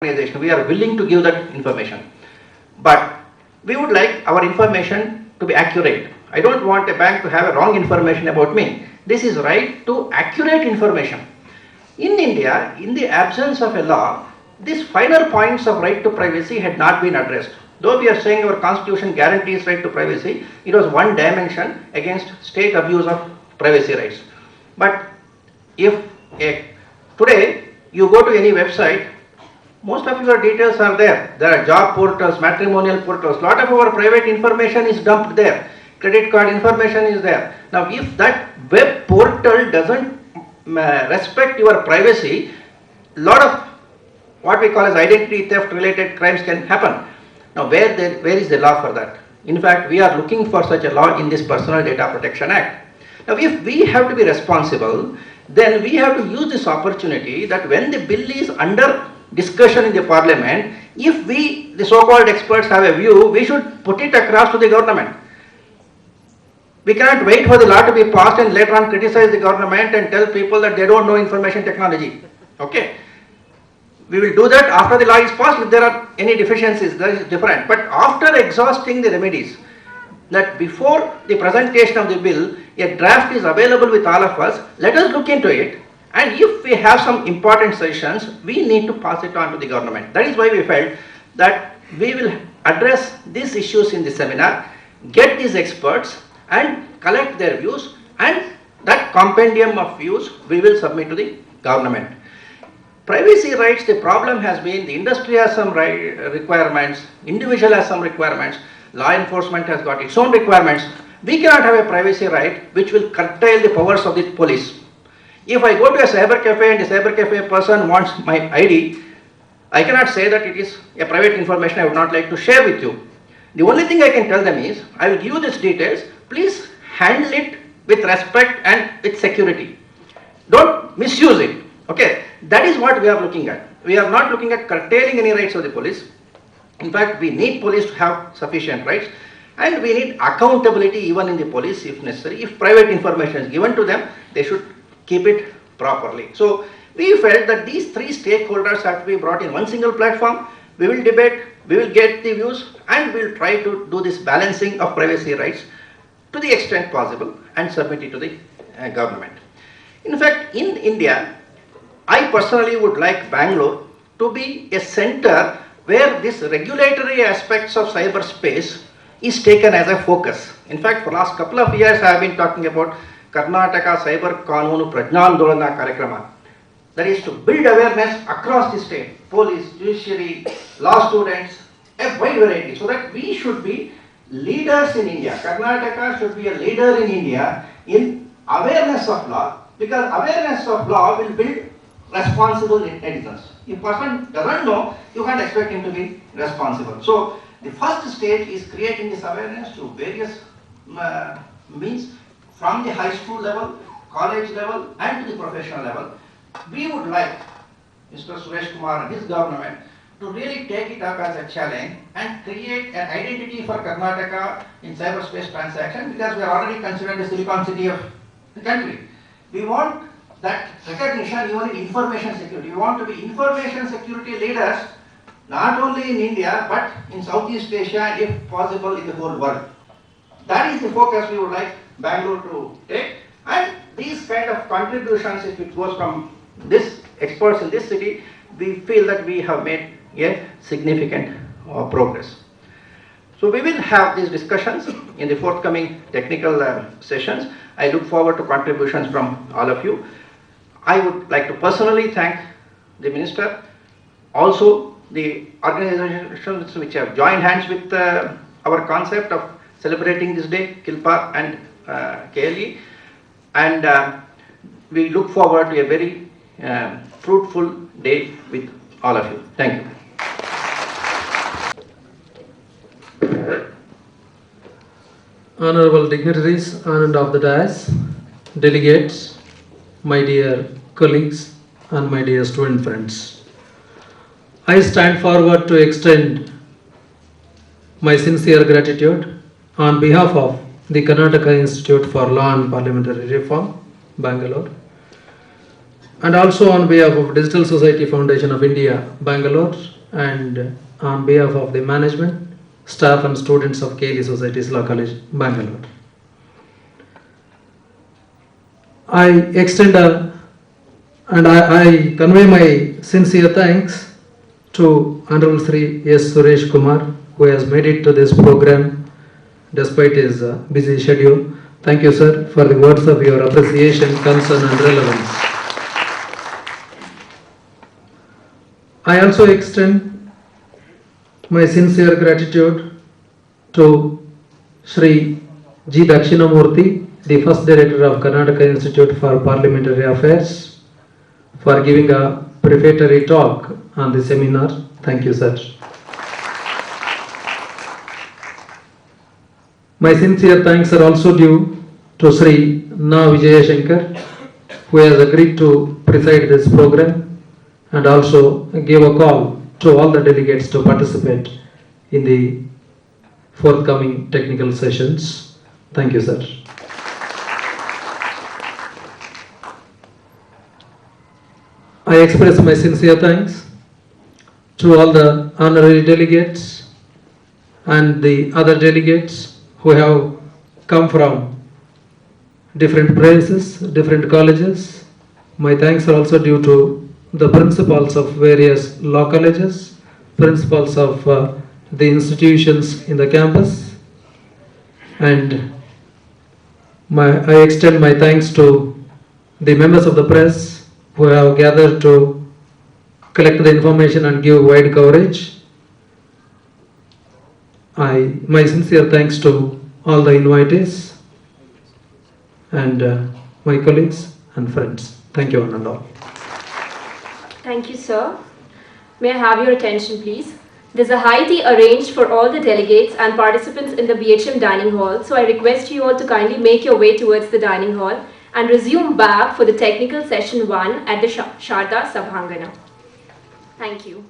organization, we are willing to give that information. But we would like our information to be accurate. I don't want a bank to have a wrong information about me. This is right to accurate information. In India, in the absence of a law, these finer points of right to privacy had not been addressed. Though we are saying our constitution guarantees right to privacy, it was one dimension against state abuse of privacy rights. But if today you go to any website, most of your details are there. There are job portals, matrimonial portals. A lot of our private information is dumped there. Credit card information is there. Now, if that web portal doesn't respect your privacy, a lot of what we call as identity theft related crimes can happen. Now, where is the law for that? In fact, we are looking for such a law in this Personal Data Protection Act. Now, if we have to be responsible, then we have to use this opportunity that when the bill is under discussion in the parliament, if we, the so-called experts, have a view, we should put it across to the government. We cannot wait for the law to be passed and later on criticize the government and tell people that they don't know information technology. Okay? We will do that after the law is passed. If there are any deficiencies, that is different. But after exhausting the remedies, that before the presentation of the bill, a draft is available with all of us, let us look into it. And if we have some important suggestions, we need to pass it on to the government. That is why we felt that we will address these issues in the seminar, get these experts and collect their views, and that compendium of views we will submit to the government. Privacy rights, the problem has been the industry has some requirements, individual has some requirements, law enforcement has got its own requirements. We cannot have a privacy right which will curtail the powers of the police. If I go to a cyber cafe and the cyber cafe person wants my ID, I cannot say that it is a private information I would not like to share with you. The only thing I can tell them is, I will give you these details, please handle it with respect and with security. Don't misuse it. Okay, that is what we are looking at. We are not looking at curtailing any rights of the police. In fact, we need police to have sufficient rights, and we need accountability even in the police if necessary. If private information is given to them, they should keep it properly. So we felt that these three stakeholders have to be brought in one single platform. We will debate, we will get the views, and we will try to do this balancing of privacy rights to the extent possible and submit it to the government. In fact, in India, I personally would like Bangalore to be a center where this regulatory aspects of cyberspace is taken as a focus. In fact, for the last couple of years, I have been talking about Karnataka Cyber Kanunu Prajnandolana Karakrama. That is to build awareness across the state, police, judiciary, law students, a wide variety, so that we should be leaders in India. Karnataka should be a leader in India in awareness of law, because awareness of law will build responsible citizens. If a person doesn't know, you can't expect him to be responsible. So the first stage is creating this awareness through various means, from the high school level, college level, and to the professional level. We would like Mr. Suresh Kumar and his government to really take it up as a challenge and create an identity for Karnataka in cyberspace transaction, because we are already considered the Silicon City of the country. We want that recognition even in information security. We want to be information security leaders not only in India but in Southeast Asia, if possible in the whole world. That is the focus we would like Bangalore to take, and these kind of contributions, if it goes from this experts in this city, we feel that we have made a significant progress. So we will have these discussions in the forthcoming technical sessions. I look forward to contributions from all of you. I would like to personally thank the Minister, also the organizations which have joined hands with our concept of celebrating this day, KILPA and KLE, and we look forward to a very fruitful day with all of you. Thank you. Honorable dignitaries and of the dais, delegates, my dear colleagues and my dear student friends, I stand forward to extend my sincere gratitude on behalf of the Karnataka Institute for Law and Parliamentary Reform, Bangalore, and also on behalf of Digital Society Foundation of India, Bangalore, and on behalf of the management, staff and students of KLE Societies Law College, Bangalore. I extend and I convey my sincere thanks to Honorable Sri S. Suresh Kumar, who has made it to this program despite his busy schedule. Thank you, sir, for the words of your appreciation, concern and relevance. I also extend my sincere gratitude to Sri G. Dakshinamurthy, the first director of Karnataka Institute for Parliamentary Affairs, for giving a prefatory talk on the seminar. Thank you, sir. My sincere thanks are also due to Sri Na Vijaya Shankar, who has agreed to preside this program and also gave a call to all the delegates to participate in the forthcoming technical sessions. Thank you, sir. I express my sincere thanks to all the honorary delegates and the other delegates who have come from different places, different colleges. My thanks are also due to the principals of various law colleges, principals of the institutions in the campus, and I extend my thanks to the members of the press who have gathered to collect the information and give wide coverage. My sincere thanks to all the invitees and my colleagues and friends. Thank you one and all. Thank you, sir. May I have your attention, please? There's a high tea arranged for all the delegates and participants in the BHM dining hall, so I request you all to kindly make your way towards the dining hall and resume back for the technical session 1 at the Sharda Sabhangana. Thank you.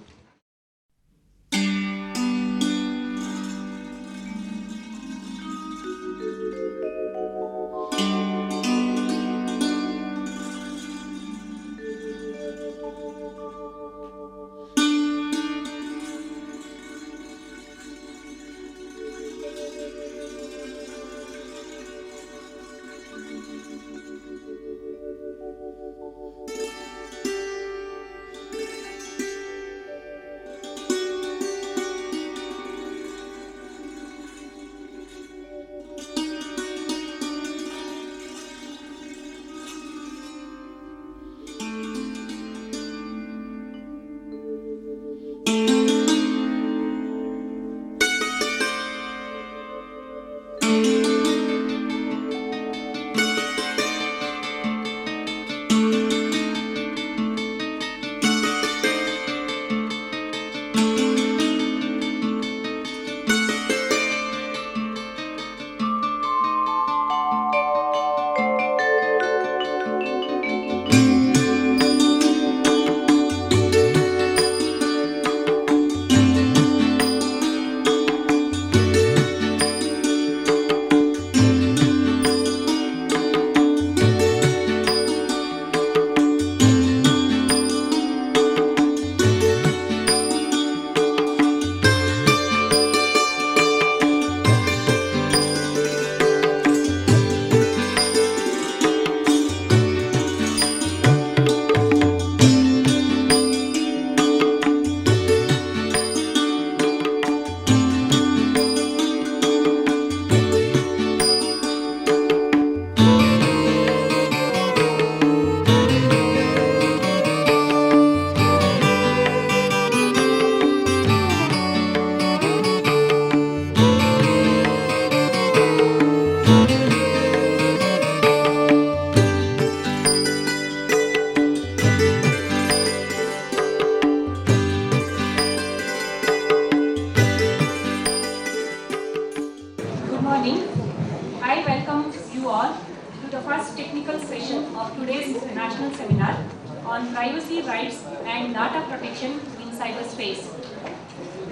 on privacy rights and data protection in cyberspace.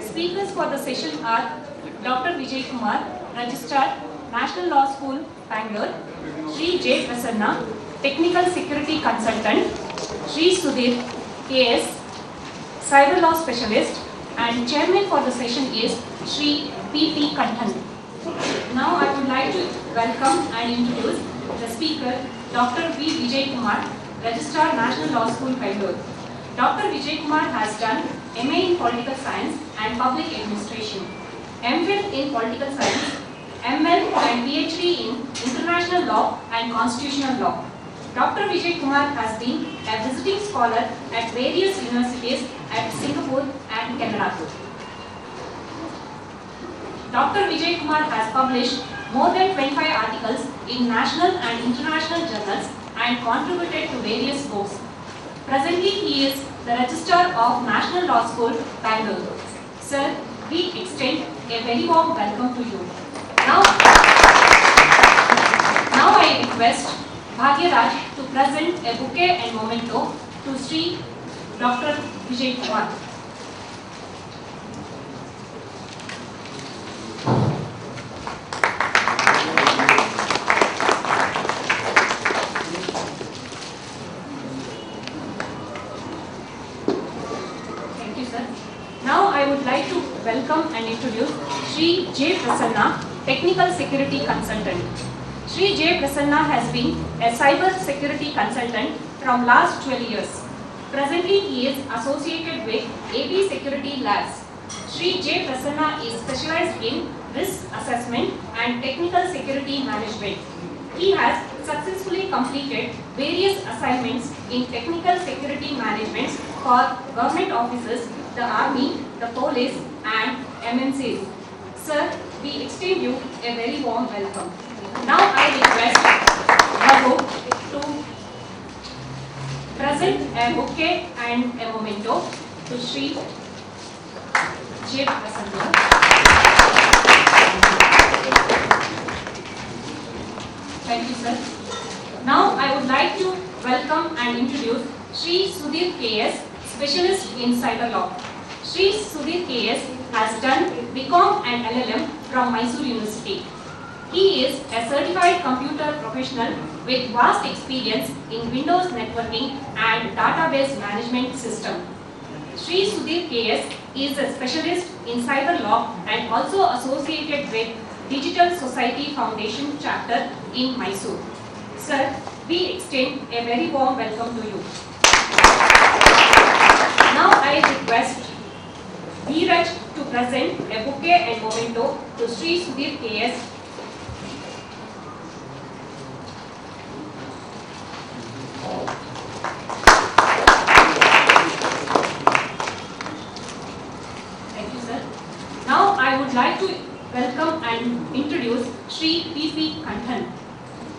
Speakers for the session are Dr. Vijay Kumar, Registrar, National Law School, Bangalore; Sri J. Prasanna, Technical Security Consultant; Shri Sudhir KS, Cyber Law Specialist, and Chairman for the session is Shri P.P. Kanthan. Now I would like to welcome and introduce the speaker, Dr. V. Vijay Kumar, Registrar, National Law School, Bangalore. Dr. Vijay Kumar has done MA in Political Science and Public Administration, MPhil in Political Science, ML and PhD in International Law and Constitutional Law. Dr. Vijay Kumar has been a visiting scholar at various universities at Singapore and Canada. Dr. Vijay Kumar has published more than 25 articles in national and international journals and contributed to various books. Presently, he is the Registrar of National Law School, Bangalore. Sir, we extend a very warm welcome to you. Now I request Bhagyaraj to present a bouquet and memento to Sri Dr. Vijay Kumar. Thank you, sir. Now I would like to welcome and introduce Sri J. Prasanna, Technical Security Consultant. Sri J. Prasanna has been a cyber security consultant from last 12 years. Presently, he is associated with AB Security Labs. Sri J. Prasanna is specialized in risk assessment and technical security management. He has successfully completed various assignments in technical security management for government offices, the army, the police, and MNCs. Sir, we extend you a very warm welcome. Now I request Raghu to present a bouquet and a memento to Sri J. Prasanna. Thank you, sir. Now I would like to welcome and introduce Sri Sudhir KS, Specialist in Cyber Law. Sri Sudhir KS has done BCom and LLM from Mysore University. He is a certified computer professional with vast experience in Windows networking and database management system. Sri Sudhir KS is a specialist in cyber law and also associated with Digital Society Foundation chapter in Mysore. Sir, we extend a very warm welcome to you. Now I request Dheeraj to present a bouquet and memento to Sri Sudhir KS. Thank you, sir. Now I would like to welcome and introduce Sri P.P. Kanthan.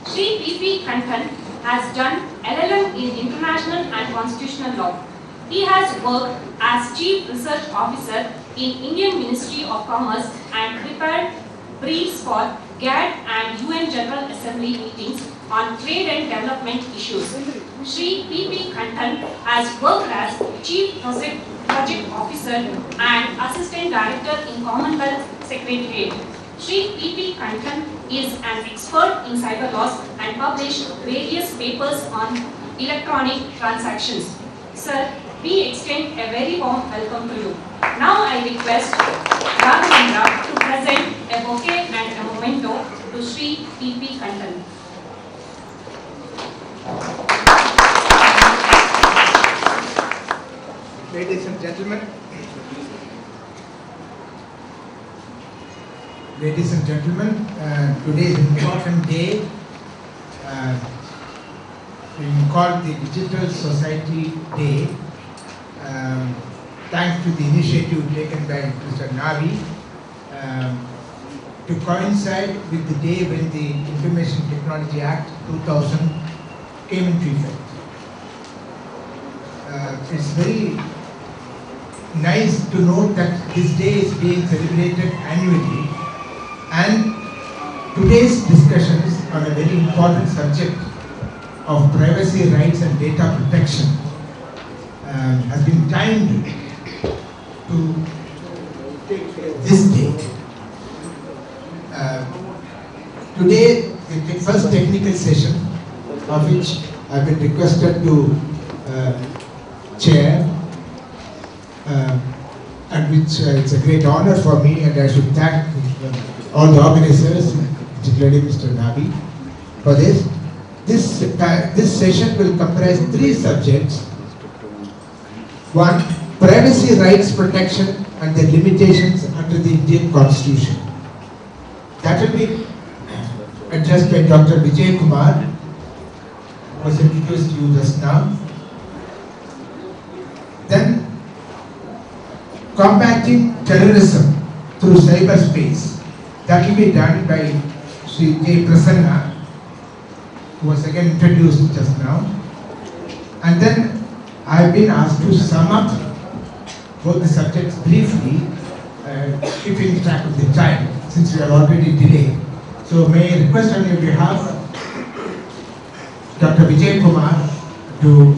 Sri P.P. Kanthan has done LLM in International and Constitutional Law. He has worked as Chief Research Officer in Indian Ministry of Commerce and prepared briefs for GATT and UN General Assembly meetings on trade and development issues. Sri P.P. Kanthan has worked as Chief Project Officer and Assistant Director in Commonwealth Secretariat. Sri P.P. Kanthan is an expert in cyber laws and published various papers on electronic transactions. Sir, we extend a very warm welcome to you. Now I request Raghavendra to present a bouquet and a memento to Sri P.P. Kanthan. Ladies and gentlemen, today is an important day. We call it the Digital Society Day. Thanks to the initiative taken by Mr. Navi to coincide with the day when the Information Technology Act 2000 came into effect. It's very nice to note that this day is being celebrated annually, and today's discussions on a very important subject of privacy rights and data protection has been timed to this day. Today, the first technical session of which I've been requested to chair, and which it's a great honor for me, and I should thank all the organizers, particularly Mr. Nabi, for this. This session will comprise 3 subjects. 1. Privacy rights protection and the limitations under the Indian Constitution. That will be addressed by Dr. Vijay Kumar, who was introduced to you just now. Then, combating terrorism through cyberspace. That will be done by Sri J. Prasanna, who was again introduced just now. And then I have been asked to sum up both the subjects briefly, keeping track of the time, since we are already delayed. So may I request on your behalf Dr. Vijay Kumar to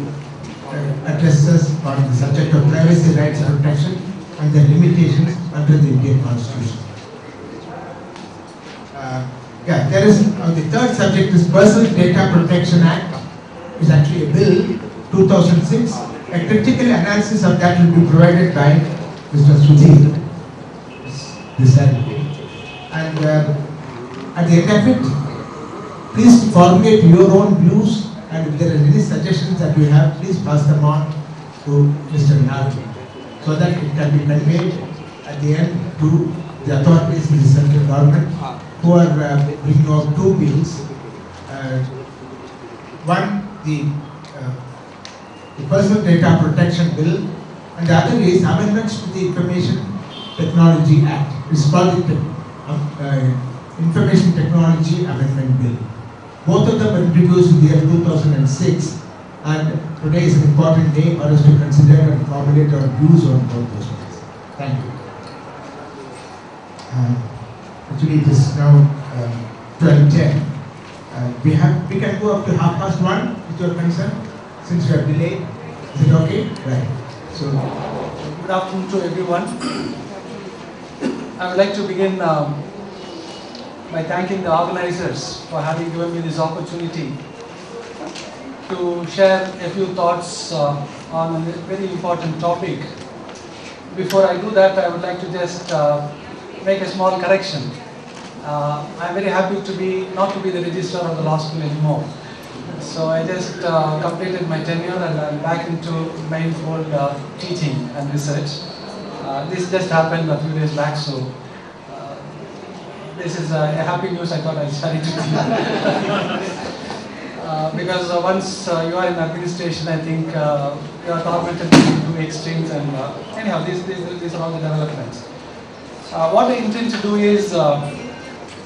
address us on the subject of privacy rights and protection and the limitations under the Indian Constitution. There is the third subject is Personal Data Protection Act. Is actually a bill 2006. A critical analysis of that will be provided by Mr. Sudhir. And at the end of it, please formulate your own views, and if there are any suggestions that you have, please pass them on to Mr. Nabi, so that it can be conveyed at the end to the authorities in the central government who are bringing out 2 bills. One, the Personal Data Protection Bill, and the other is amendments to the Information Technology Act. It's called the Information Technology Amendment Bill. Both of them were introduced in the year 2006, and today is an important day for us to consider and formulate our views on both those things. Thank you. Actually, it is now 12:10. We can go up to 1:30 with your consent, since we are delayed. Is it okay? Right. So, good afternoon to everyone. I would like to begin by thanking the organizers for having given me this opportunity to share a few thoughts on a very important topic. Before I do that, I would like to just make a small correction. I'm very happy not to be the registrar of the law school anymore. So I just completed my tenure and I'm back into main fold teaching and research. This just happened a few days back, so this is a happy news. I thought I'd share it with you. Because once you are in administration, I think you are tormented with 2 extremes, and anyhow, these are all the developments. What I intend to do is,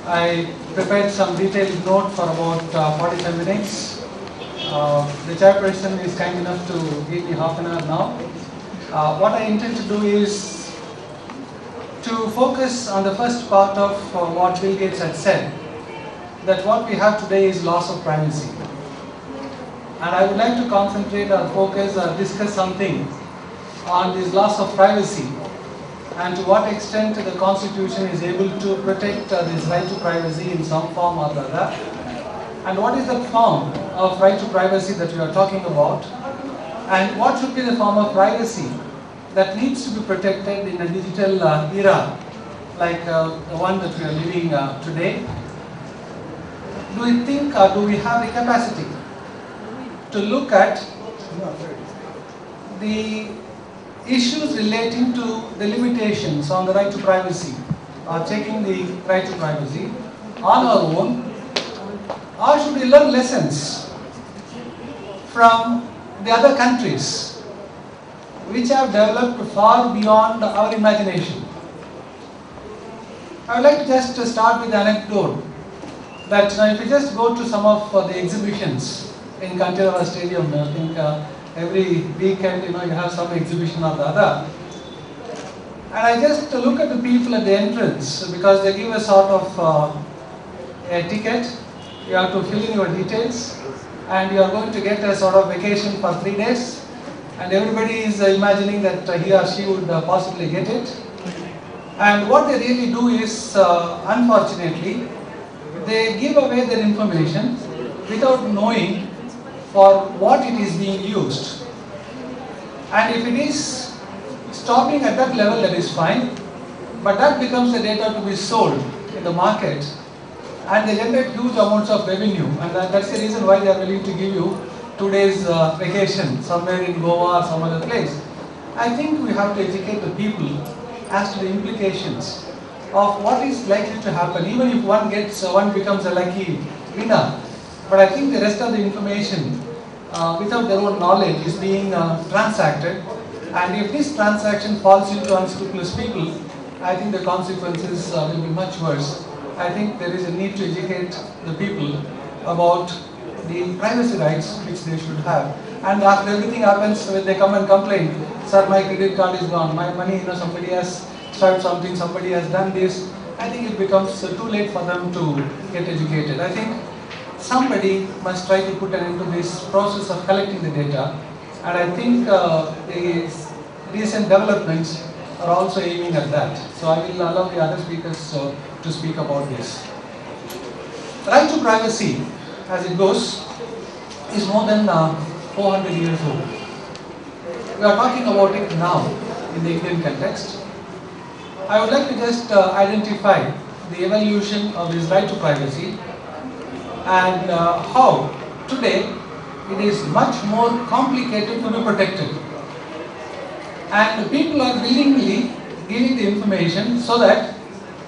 I prepared some detailed note for about 45 minutes. The chairperson is kind enough to give me half an hour now. What I intend to do is to focus on the first part of what Bill Gates had said, that what we have today is loss of privacy. And I would like to concentrate or focus or discuss something on this loss of privacy, and to what extent the Constitution is able to protect this right to privacy in some form or the other, and what is the form of right to privacy that we are talking about, and what should be the form of privacy that needs to be protected in a digital era like the one that we are living today. Do we think, or do we have the capacity to look at the issues relating to the limitations on the right to privacy, or checking the right to privacy on our own, or should we learn lessons from the other countries which have developed far beyond our imagination? I would like to just start with an anecdote that if you just go to some of the exhibitions in Kantirava Stadium, I think every weekend you have some exhibition or the other, and I just look at the people at the entrance, because they give a sort of a ticket. You have to fill in your details, and you are going to get a sort of vacation for 3 days, and everybody is imagining that he or she would possibly get it. And what they really do is, unfortunately, they give away their information without knowing for what it is being used. And if it is stopping at that level, that is fine, but that becomes the data to be sold in the market, and they generate huge amounts of revenue, and that's the reason why they are willing to give you 2 days vacation somewhere in Goa or some other place. I think we have to educate the people as to the implications of what is likely to happen, even if one becomes a lucky winner. But I think the rest of the information, without their own knowledge, is being transacted. And if this transaction falls into unscrupulous people, I think the consequences will be much worse. I think there is a need to educate the people about the privacy rights which they should have. And after everything happens, when they come and complain, sir, my credit card is gone, my money, somebody has started something, somebody has done this, I think it becomes too late for them to get educated. I think somebody must try to put an end to this process of collecting the data, and I think the recent developments are also aiming at that. So I will allow the other speakers to speak about this. Right to privacy, as it goes, is more than 400 years old. We are talking about it now in the Indian context. I would like to just identify the evolution of this right to privacy and how today it is much more complicated to be protected. And people are willingly giving the information so that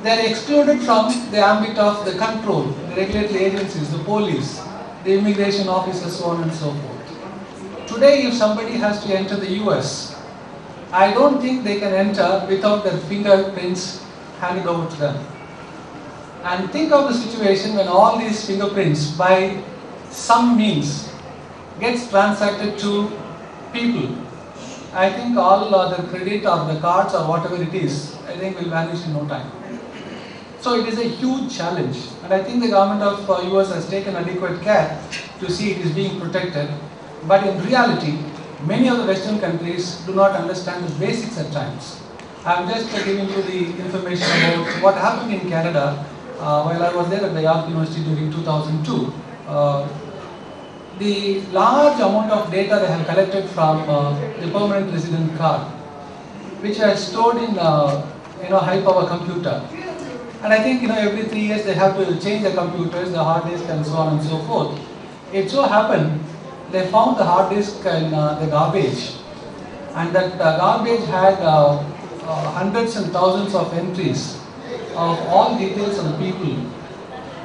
they are excluded from the ambit of the control, the regulatory agencies, the police, the immigration officers, so on and so forth. Today, if somebody has to enter the US, I don't think they can enter without their fingerprints handed over to them. And think of the situation when all these fingerprints, by some means, gets transacted to people. I think all the credit or the cards or whatever it is, I think will vanish in no time. So it is a huge challenge, and I think the government of US has taken adequate care to see it is being protected. But in reality, many of the Western countries do not understand the basics at times. I am just giving you the information about what happened in Canada while I was there at the York University during 2002. The large amount of data they have collected from the permanent resident card, which are stored in high power computer. And I think every 3 years they have to change the computers, the hard disk, and so on and so forth. It so happened they found the hard disk in the garbage, and that garbage had hundreds and thousands of entries of all details of the people.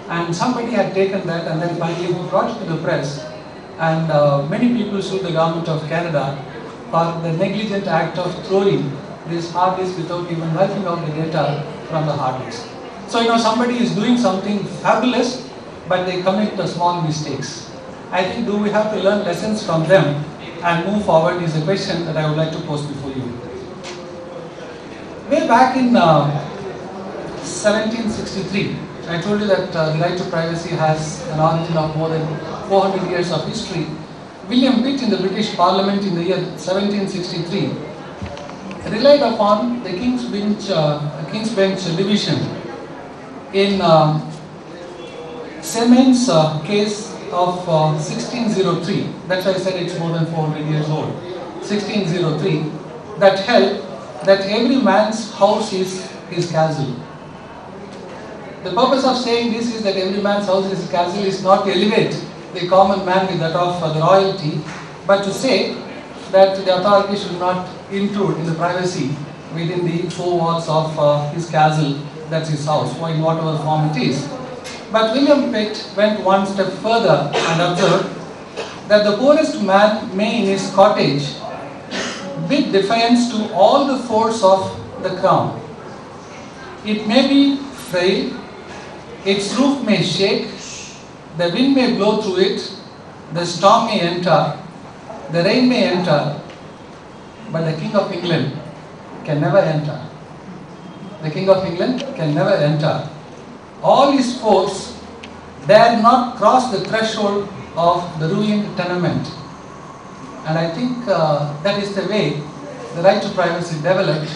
And somebody had taken that and then finally brought it to the press, and many people sued the government of Canada for the negligent act of throwing this hard disk without even wiping out the data from the hard disk. So somebody is doing something fabulous, but they commit the small mistakes. I think, do we have to learn lessons from them and move forward is a question that I would like to pose before you. Way back in 1763, I told you that the right to privacy has an origin of more than 400 years of history. William Pitt in the British Parliament in the year 1763 relied upon the King's Bench division in Semen's case of 1603, that's why I said it's more than 400 years old, 1603, that held that every man's house is his castle. The purpose of saying this is that every man's house is his castle is not to elevate the common man with that of the royalty, but to say that the authority should not intrude in the privacy within the four walls of his castle, that's his house, or in whatever form it is. But William Pitt went one step further and observed that the poorest man may in his cottage bid defiance to all the force of the crown. It may be frail, its roof may shake, the wind may blow through it, the storm may enter, the rain may enter, but the King of England can never enter. The King of England can never enter. All his foes dare not cross the threshold of the ruined tenement. And I think that is the way the right to privacy developed.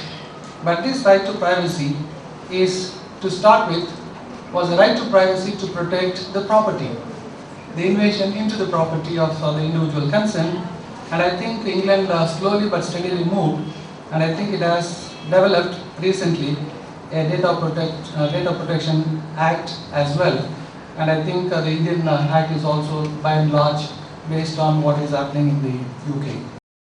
But this right to privacy is, to start with, was the right to privacy to protect the property, the invasion into the property of the individual concerned. And I think England slowly but steadily moved, and I think it has developed recently a data protection act as well. And I think the Indian act is also by and large based on what is happening in the UK.